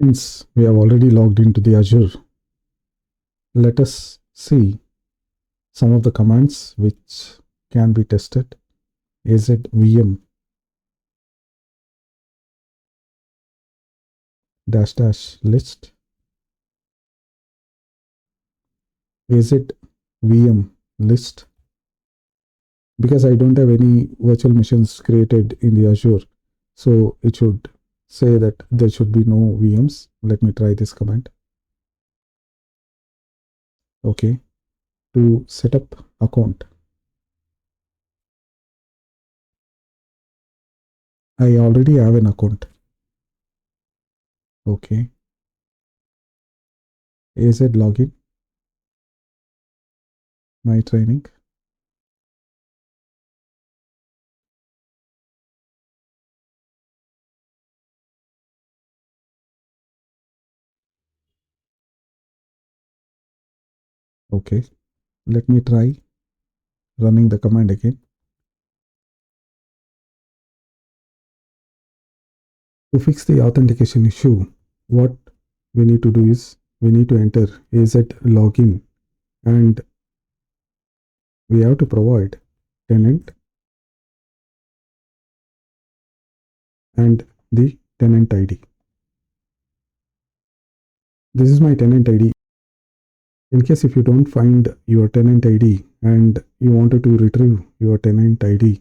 Since we have already logged into the Azure, let us see some of the commands which can be tested. azvm --list, azvm list. Because I don't have any virtual machines created in the Azure, so it should say that there should be no VMs. Let me try this command. Okay, to set up account, I already have an account. Okay, az login, my training. Okay, let me try running the command again. To fix the authentication issue, what we need to do is we need to enter az login, and we have to provide tenant and the tenant ID. This is my tenant ID. In case if you don't find your tenant ID and you wanted to retrieve your tenant ID,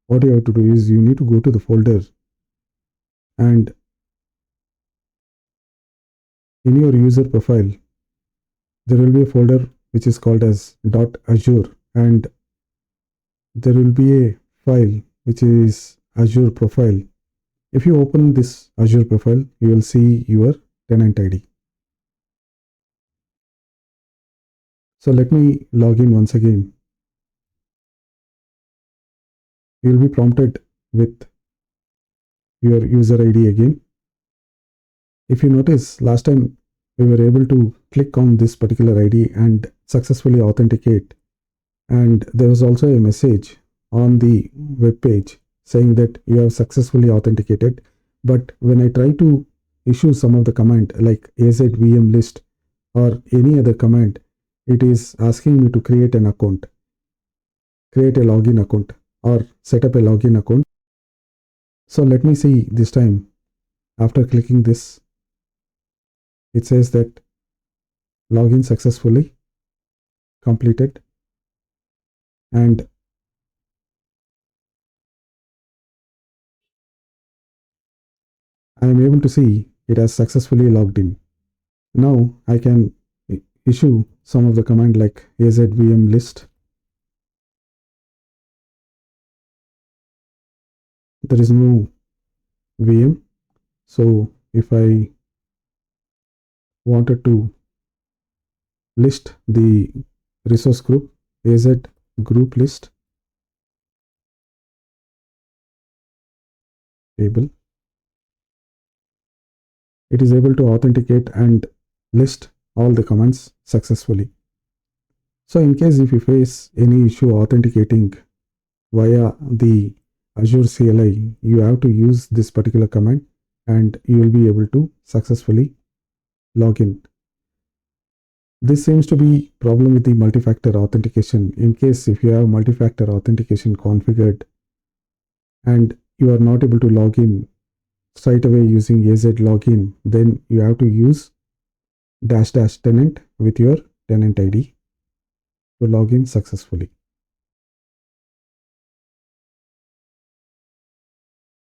what you have to do is you need to go to the folder, and in your user profile there will be a folder which is called as .azure, and there will be a file which is Azure profile. If you open this Azure profile, you will see your tenant ID. So let me log in once again. You will be prompted with your user ID again. If you notice, last time we were able to click on this particular ID and successfully authenticate, and there was also a message on the web page saying that you have successfully authenticated. But when I try to issue some of the command like azvm list or any other command, it is asking me to create an account, create a login account, or set up a login account. So let me see this time. After clicking this, it says that login successfully completed, and I am able to see it has successfully logged in. Now I can issue some of the command like azvm list. There is no VM, so if I wanted to list the resource group, az group list table, it is able to authenticate and list all the commands successfully. So in case if you face any issue authenticating via the Azure CLI, you have to use this particular command and you will be able to successfully log in. This seems to be problem with the multi-factor authentication. In case if you have multi-factor authentication configured and you are not able to log in straight away using az login, then you have to use -- tenant with your tenant ID to log in successfully.